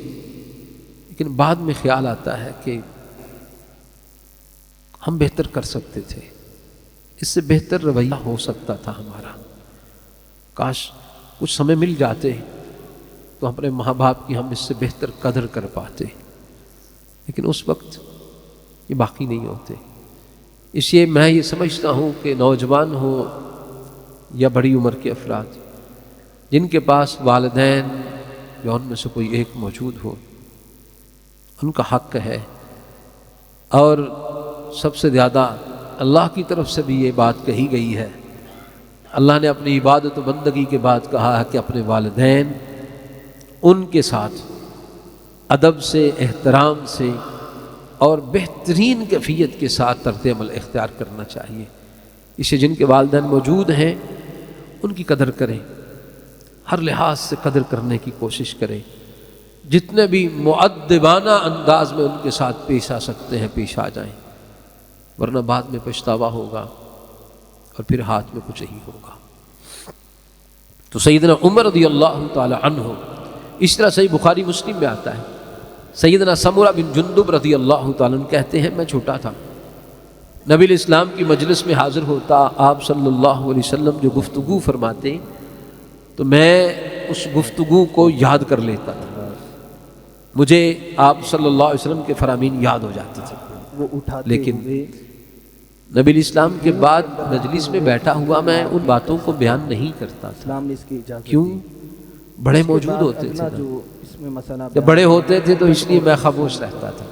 لیکن بعد میں خیال آتا ہے کہ ہم بہتر کر سکتے تھے، اس سے بہتر رویہ ہو سکتا تھا ہمارا، کاش کچھ سمے مل جاتے تو اپنے ماں باپ کی ہم اس سے بہتر قدر کر پاتے، لیکن اس وقت یہ باقی نہیں ہوتے۔ اس لیے میں یہ سمجھتا ہوں کہ نوجوان ہو یا بڑی عمر کے افراد جن کے پاس والدین یا ان میں سے کوئی ایک موجود ہو، ان کا حق ہے۔ اور سب سے زیادہ اللہ کی طرف سے بھی یہ بات کہی گئی ہے، اللہ نے اپنی عبادت و بندگی کے بعد کہا ہے کہ اپنے والدین ان کے ساتھ ادب سے، احترام سے اور بہترین کیفیت کے ساتھ طرز عمل اختیار کرنا چاہیے۔ اسے جن کے والدین موجود ہیں ان کی قدر کریں، ہر لحاظ سے قدر کرنے کی کوشش کریں، جتنے بھی مؤدبانہ انداز میں ان کے ساتھ پیش آ سکتے ہیں پیش آ جائیں، ورنہ بعد میں پچھتاوا ہوگا اور پھر ہاتھ میں کچھ نہیں ہوگا۔ تو سیدنا عمر رضی اللہ تعالی عنہ، اس طرح صحیح بخاری مسلم میں آتا ہے، سیدنا سمرہ بن جندب رضی اللہ تعالیٰ عنہ کہتے ہیں میں چھوٹا تھا، نبی الاسلام کی مجلس میں حاضر ہوتا، آپ صلی اللہ علیہ وسلم جو گفتگو فرماتے تو میں اس گفتگو کو یاد کر لیتا تھا، مجھے آپ صلی اللہ علیہ وسلم کے فرامین یاد ہو جاتے تھے، وہ اٹھاتے لیکن ہوئے نبی الاسلام کے بعد مجلس میں بیٹھا ہوا میں ان باتوں کو بیان نہیں کرتا تھا۔ اسلام نے اس کی اجازت کیوں؟ دی۔ بڑے اس کے موجود بعد ہوتے تھے اگلا نا۔ جو اس میں مسئلہ جب بڑے ہوتے تھے تو اس لیے میں خاموش رہتا تھا۔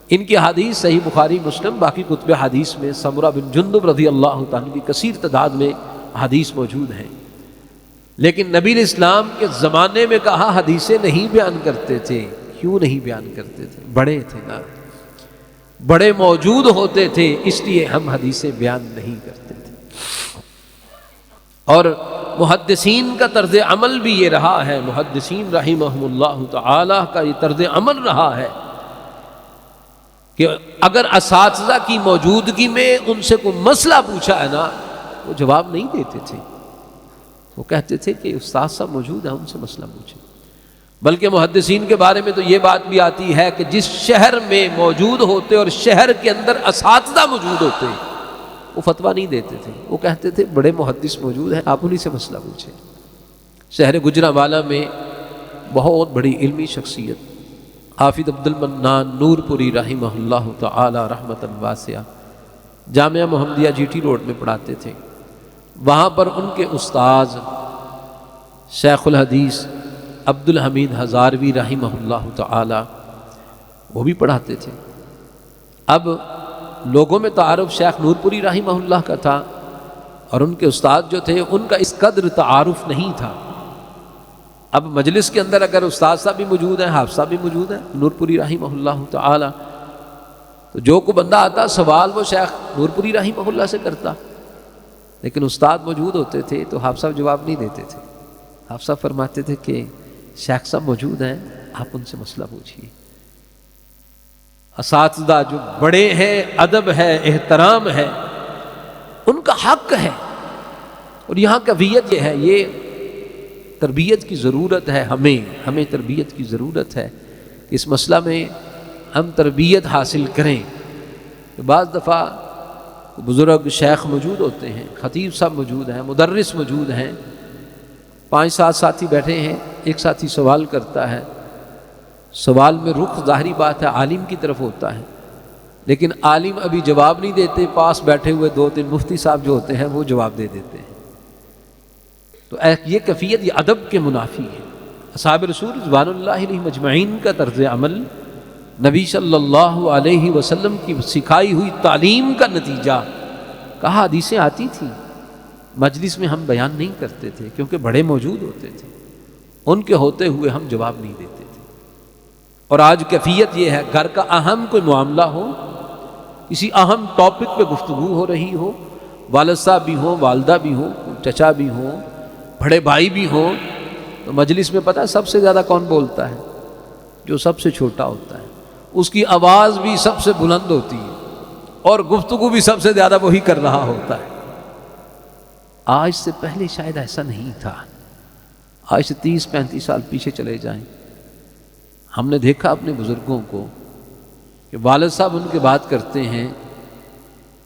ان کی حدیث صحیح بخاری مسلم باقی کتب حدیث میں سمرہ بن جندب رضی اللہ تعالیٰ کی کثیر تعداد میں حدیث موجود ہیں، لیکن نبی الاسلام کے زمانے میں کہا حدیثیں نہیں بیان کرتے تھے۔ کیوں نہیں بیان کرتے تھے؟ بڑے تھے نا، بڑے موجود ہوتے تھے، اس لیے ہم حدیثیں بیان نہیں کرتے تھے۔ اور محدثین کا طرز عمل بھی یہ رہا ہے، محدثین رحمہم اللہ تعالی کا یہ طرز عمل رہا ہے کہ اگر اساتذہ کی موجودگی میں ان سے کوئی مسئلہ پوچھا ہے نا، وہ جواب نہیں دیتے تھے، وہ کہتے تھے کہ استاد صاحب موجود ہیں، ان سے مسئلہ پوچھیں۔ بلکہ محدثین کے بارے میں تو یہ بات بھی آتی ہے کہ جس شہر میں موجود ہوتے اور شہر کے اندر اساتذہ موجود ہوتے وہ فتویٰ نہیں دیتے تھے، وہ کہتے تھے بڑے محدث موجود ہیں، آپ انہی سے مسئلہ پوچھیں۔ شہر گجرانوالہ میں بہت بڑی علمی شخصیت حافظ عبد المنان نور پوری رحمہ اللہ تعالی رحمۃ واسعہ جامعہ محمدیہ جی ٹی روڈ میں پڑھاتے تھے۔ وہاں پر ان کے استاذ شیخ الحدیث عبد الحمید ہزاروی رحمہ اللہ تعالی وہ بھی پڑھاتے تھے۔ اب لوگوں میں تعارف شیخ نور پوری رحمہ اللہ کا تھا، اور ان کے استاد جو تھے ان کا اس قدر تعارف نہیں تھا۔ اب مجلس کے اندر اگر استاد صاحب بھی موجود ہیں، حافظ صاحب بھی موجود ہیں نور پوری رحمہ اللہ تعالی، تو جو کو بندہ آتا سوال وہ شیخ نور پوری رحمہ اللہ سے کرتا، لیکن استاد موجود ہوتے تھے تو حافظ صاحب جواب نہیں دیتے تھے۔ حافظ صاحب فرماتے تھے کہ شیخ صاحب موجود ہیں، آپ ان سے مسئلہ پوچھیے۔ اساتذہ جو بڑے ہیں، ادب ہے، احترام ہے، ان کا حق ہے۔ اور یہاں کیفیت یہ ہے، یہ تربیت کی ضرورت ہے، ہمیں تربیت کی ضرورت ہے کہ اس مسئلہ میں ہم تربیت حاصل کریں۔ بعض دفعہ بزرگ شیخ موجود ہوتے ہیں، خطیب صاحب موجود ہیں، مدرس موجود ہیں، 5-7 ساتھی بیٹھے ہیں، ایک ساتھی سوال کرتا ہے، سوال میں رخ ظاہری بات ہے عالم کی طرف ہوتا ہے، لیکن عالم ابھی جواب نہیں دیتے، پاس بیٹھے ہوئے 2-3 مفتی صاحب جو ہوتے ہیں وہ جواب دے دیتے ہیں۔ تو یہ کیفیت یہ ادب کے منافی ہے۔ اصحاب رسول رضوان اللہ علیہ مجمعین کا طرز عمل نبی صلی اللہ علیہ وسلم کی سکھائی ہوئی تعلیم کا نتیجہ۔ کہا حدیثیں آتی تھیں، مجلس میں ہم بیان نہیں کرتے تھے کیونکہ بڑے موجود ہوتے تھے، ان کے ہوتے ہوئے ہم جواب نہیں دیتے تھے۔ اور آج کیفیت یہ ہے، گھر کا اہم کوئی معاملہ ہو، کسی اہم ٹاپک پہ گفتگو ہو رہی ہو، والد صاحب بھی ہوں، والدہ بھی ہوں، چچا بھی ہوں، بڑے بھائی بھی ہوں، تو مجلس میں پتہ ہے سب سے زیادہ کون بولتا ہے؟ جو سب سے چھوٹا ہوتا ہے، اس کی آواز بھی سب سے بلند ہوتی ہے اور گفتگو بھی سب سے زیادہ وہی کر رہا ہوتا ہے۔ آج سے پہلے شاید ایسا نہیں تھا، آج سے 30-35 سال پیچھے چلے جائیں، ہم نے دیکھا اپنے بزرگوں کو کہ والد صاحب ان کے بات کرتے ہیں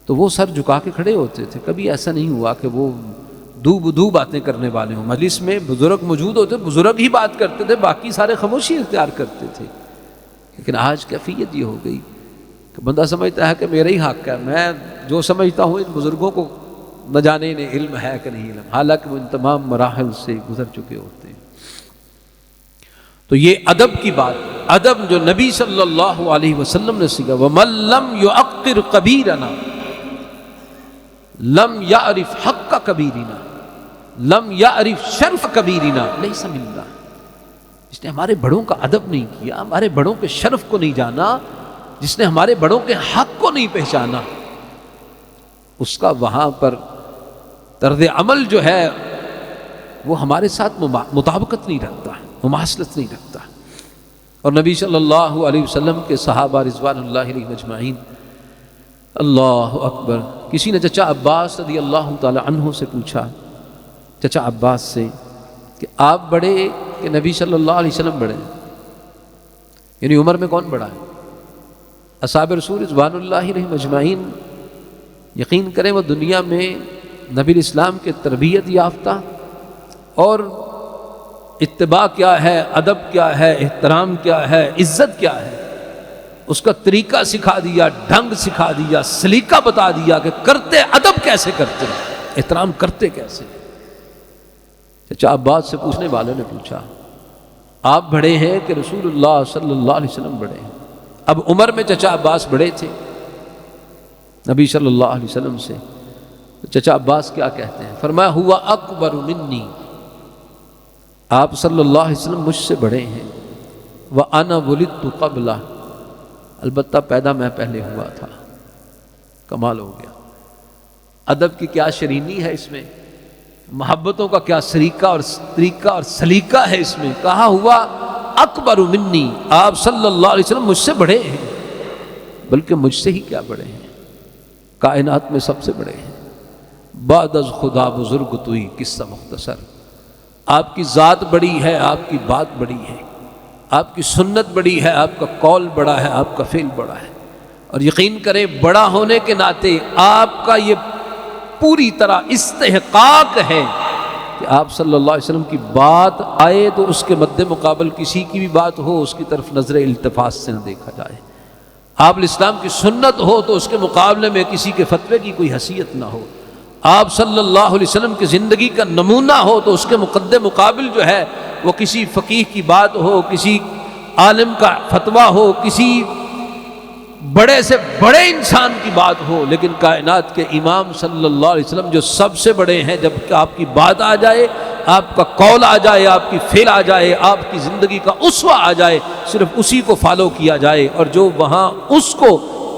تو وہ سر جھکا کے کھڑے ہوتے تھے، کبھی ایسا نہیں ہوا کہ وہ دو بدو باتیں کرنے والے ہوں۔ مجلس میں بزرگ موجود ہوتے، بزرگ ہی بات کرتے تھے، باقی سارے خاموشی اختیار کرتے تھے۔ لیکن آج کیفیت یہ ہو گئی کہ بندہ سمجھتا ہے کہ میرا ہی حق ہے، میں جو سمجھتا ہوں ان بزرگوں کو نہ جانے انہیں علم ہے کہ نہیں علم، حالانکہ وہ ان تمام مراحل سے گزر چکے ہوتے ہیں۔ تو یہ ادب کی بات، ادب جو نبی صلی اللہ علیہ وسلم نے سکھا، وَمَن لَّمْ يُعَقِّرْ كَبِيرَنَا لَمْ يَعْرِفْ حَقَّ كَبِيرِنَا لَمْ يَعْرِفْ شَرْفَ كَبِيرِنَا لَيْسَ مِنَّا۔ جس نے ہمارے بڑوں کا ادب نہیں کیا، ہمارے بڑوں کے شرف کو نہیں جانا، جس نے ہمارے بڑوں کے حق کو نہیں پہچانا، اس کا وہاں پر طرز عمل جو ہے وہ ہمارے ساتھ مطابقت نہیں رکھتا، مماثلت نہیں رکھتا۔ اور نبی صلی اللہ علیہ وسلم کے صحابہ رضوان اللہ علیہ مجمعین، اللہ اکبر، کسی نے چچا عباس رضی اللہ تعالی عنہ سے پوچھا، چچا عباس سے، کہ آپ بڑے کہ نبی صلی اللہ علیہ وسلم بڑے؟ یعنی عمر میں کون بڑا ہے؟ اصحاب رسول رضوان اللہ علیہ مجمعین یقین کریں وہ دنیا میں نبی الاسلام کے تربیت یافتہ اور اتباع کیا ہے، ادب کیا ہے، احترام کیا ہے، عزت کیا ہے، اس کا طریقہ سکھا دیا، ڈھنگ سکھا دیا، سلیقہ بتا دیا کہ کرتے ادب کیسے کرتے، احترام کرتے کیسے۔ چچا عباس سے پوچھنے والوں نے پوچھا، آپ بڑے ہیں کہ رسول اللہ صلی اللہ علیہ وسلم بڑے ہیں؟ اب عمر میں چچا عباس بڑے تھے نبی صلی اللہ علیہ وسلم سے۔ چچا عباس کیا کہتے ہیں؟ فرمایا ہوا اکبر منی، آپ صلی اللہ علیہ وسلم مجھ سے بڑے ہیں، وَأَنَا وُلِدْتُ قَبْلَهُ، البتہ پیدا میں پہلے ہوا تھا۔ کمال ہو گیا، ادب کی کیا شرینی ہے اس میں، محبتوں کا کیا طریقہ اور سلیقہ ہے اس میں۔ کہا ہوا اکبر منی، آپ صلی اللہ علیہ وسلم مجھ سے بڑے ہیں، بلکہ مجھ سے ہی کیا بڑے ہیں، کائنات میں سب سے بڑے ہیں۔ بعد از خدا بزرگ توئی، قصہ مختصر۔ آپ کی ذات بڑی ہے، آپ کی بات بڑی ہے، آپ کی سنت بڑی ہے، آپ کا قول بڑا ہے، آپ کا فعل بڑا ہے، اور یقین کریں بڑا ہونے کے ناطے آپ کا یہ پوری طرح استحقاق ہے کہ آپ صلی اللہ علیہ وسلم کی بات آئے تو اس کے مد مقابل کسی کی بھی بات ہو اس کی طرف نظر التفات سے نہ دیکھا جائے، آپ الاسلام کی سنت ہو تو اس کے مقابلے میں کسی کے فتوے کی کوئی حیثیت نہ ہو، آپ صلی اللہ علیہ وسلم کی زندگی کا نمونہ ہو تو اس کے مقابل جو ہے وہ کسی فقیہ کی بات ہو، کسی عالم کا فتویٰ ہو، کسی بڑے سے بڑے انسان کی بات ہو، لیکن کائنات کے امام صلی اللہ علیہ وسلم جو سب سے بڑے ہیں، جب کہ آپ کی بات آ جائے، آپ کا قول آ جائے، آپ کی فعل آ جائے، آپ کی زندگی کا اسوہ آ جائے، صرف اسی کو فالو کیا جائے، اور جو وہاں اس کو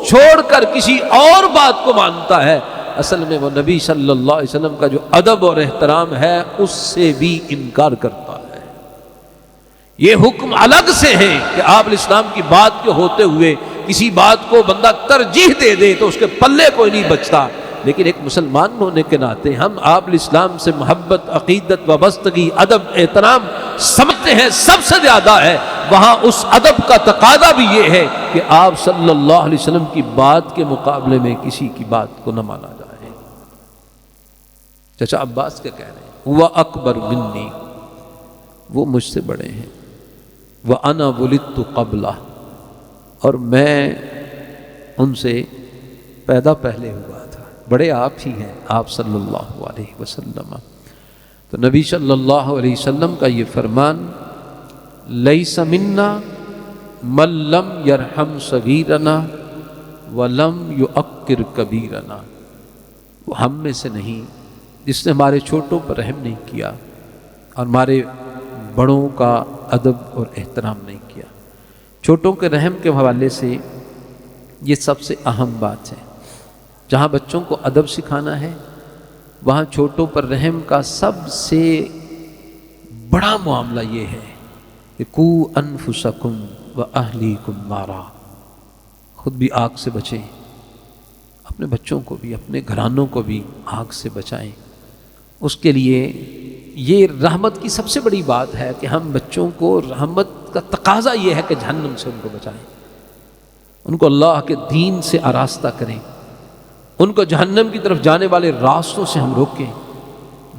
چھوڑ کر کسی اور بات کو مانتا ہے، اصل میں وہ نبی صلی اللہ علیہ وسلم کا جو ادب اور احترام ہے اس سے بھی انکار کرتا ہے۔ یہ حکم الگ سے ہے کہ آپ الاسلام کی بات کے ہوتے ہوئے کسی بات کو بندہ ترجیح دے دے تو اس کے پلے کوئی نہیں بچتا، لیکن ایک مسلمان ہونے کے ناطے ہم آپ الاسلام سے محبت، عقیدت، وابستگی، ادب، احترام سمجھتے ہیں سب سے زیادہ ہے، وہاں اس ادب کا تقاضا بھی یہ ہے کہ آپ صلی اللہ علیہ وسلم کی بات کے مقابلے میں کسی کی بات کو نہ مانا جائے۔ چچا عباس کیا کہہ رہے ہیں؟ ہوا اکبر منی، وہ مجھ سے بڑے ہیں، وَأَنَا وُلِدْتُ قَبْلَهُ، اور میں ان سے پیدا پہلے ہوا تھا، بڑے آپ ہی ہیں آپ صلی اللہ علیہ وسلم۔ تو نبی صلی اللہ علیہ وسلم کا یہ فرمان، لیس منا من لم یرحم صغیرنا ولم یعقر کبیرنا، وہ ہم میں سے نہیں جس نے ہمارے چھوٹوں پر رحم نہیں کیا اور ہمارے بڑوں کا ادب اور احترام نہیں کیا۔ چھوٹوں کے رحم کے حوالے سے یہ سب سے اہم بات ہے، جہاں بچوں کو ادب سکھانا ہے وہاں چھوٹوں پر رحم کا سب سے بڑا معاملہ یہ ہے کہ قُوا أَنفُسَكُمْ وَأَهْلِيكُمْ نَارًا، خود بھی آگ سے بچیں، اپنے بچوں کو بھی، اپنے گھرانوں کو بھی آگ سے بچائیں۔ اس کے لیے یہ رحمت کی سب سے بڑی بات ہے کہ ہم بچوں کو، رحمت کا تقاضا یہ ہے کہ جہنم سے ان کو بچائیں، ان کو اللہ کے دین سے آراستہ کریں، ان کو جہنم کی طرف جانے والے راستوں سے ہم روکیں،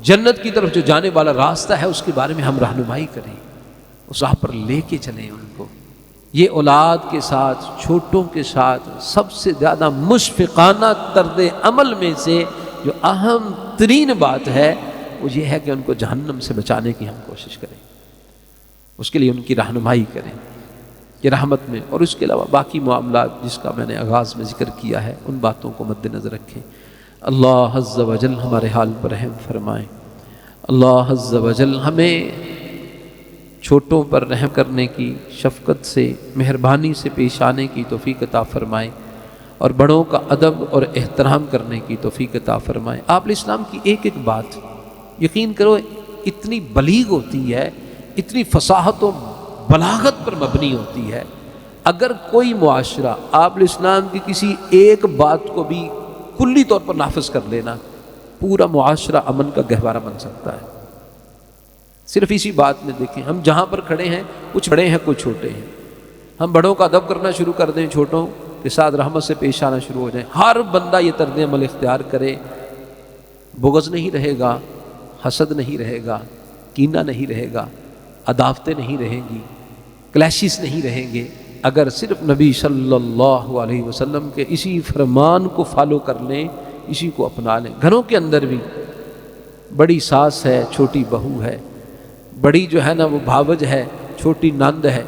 جنت کی طرف جو جانے والا راستہ ہے اس کے بارے میں ہم رہنمائی کریں، اس راہ پر لے کے چلیں ان کو۔ یہ اولاد کے ساتھ، چھوٹوں کے ساتھ سب سے زیادہ مشفقانہ طرز عمل میں سے جو اہم ترین بات ہے وہ یہ ہے کہ ان کو جہنم سے بچانے کی ہم کوشش کریں، اس کے لیے ان کی رہنمائی کریں، یہ رحمت میں۔ اور اس کے علاوہ باقی معاملات جس کا میں نے آغاز میں ذکر کیا ہے ان باتوں کو مد نظر رکھیں۔ اللہ عز و جل ہمارے حال پر رحم فرمائیں، اللہ عز و جل ہمیں چھوٹوں پر رحم کرنے کی، شفقت سے، مہربانی سے پیش آنے کی توفیق عطا فرمائیں، اور بڑوں کا ادب اور احترام کرنے کی توفیق عطا فرمائیں۔ آپ الاسلام کی ایک ایک بات یقین کرو اتنی بلیغ ہوتی ہے، اتنی فصاحت و بلاغت پر مبنی ہوتی ہے، اگر کوئی معاشرہ آپ الاسلام کی کسی ایک بات کو بھی کلی طور پر نافذ کر لینا، پورا معاشرہ امن کا گہوارہ بن سکتا ہے۔ صرف اسی بات میں دیکھیں، ہم جہاں پر کھڑے ہیں کچھ بڑے ہیں کچھ چھوٹے ہیں، ہم بڑوں کا ادب کرنا شروع کر دیں، چھوٹوں کے ساتھ رحمت سے پیش آنا شروع ہو جائیں، ہر بندہ یہ طرز عمل اختیار کرے، بغض نہیں رہے گا، حسد نہیں رہے گا، کینہ نہیں رہے گا، عداوتیں نہیں رہیں گی، کلیشز نہیں رہیں گے، اگر صرف نبی صلی اللہ علیہ وسلم کے اسی فرمان کو فالو کر لیں، اسی کو اپنا لیں۔ گھروں کے اندر بھی بڑی ساس ہے، چھوٹی بہو ہے، بڑی جو ہے نا وہ بھاوج ہے، چھوٹی نند ہے،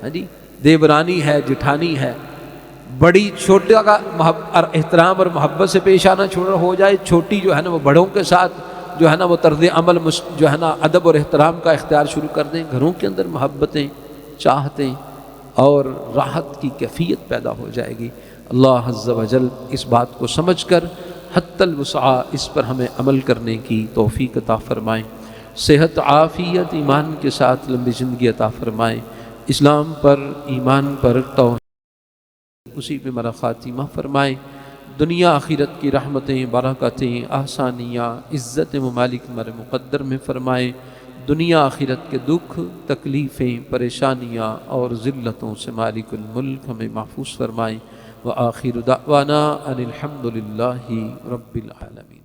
ہاں جی، دیورانی ہے، جٹھانی ہے، بڑی چھوٹے کا احترام اور محبت سے پیش آنا چھوڑا ہو جائے، چھوٹی جو ہے نا وہ بڑوں کے ساتھ جو ہے نا وہ طرز عمل جو ہے نا ادب اور احترام کا اختیار شروع کر دیں، گھروں کے اندر محبتیں، چاہتیں اور راحت کی کیفیت پیدا ہو جائے گی۔ اللہ عز و جل اس بات کو سمجھ کر حتی الوسع اس پر ہمیں عمل کرنے کی توفیق عطا فرمائیں، صحت، عافیت، ایمان کے ساتھ لمبی زندگی عطا فرمائیں، اسلام پر، ایمان پر، توحید اسی پہ ہمارا خاتمہ فرمائیں، دنیا آخرت کی رحمتیں، برکتیں، آسانیاں، عزت ممالک ہمارے مقدر میں فرمائیں، دنیا آخرت کے دکھ، تکلیفیں، پریشانیاں اور ذلتوں سے مالک الملک ہمیں محفوظ فرمائیں۔ وآخر دعوانا ان الحمد للہ رب العالمین۔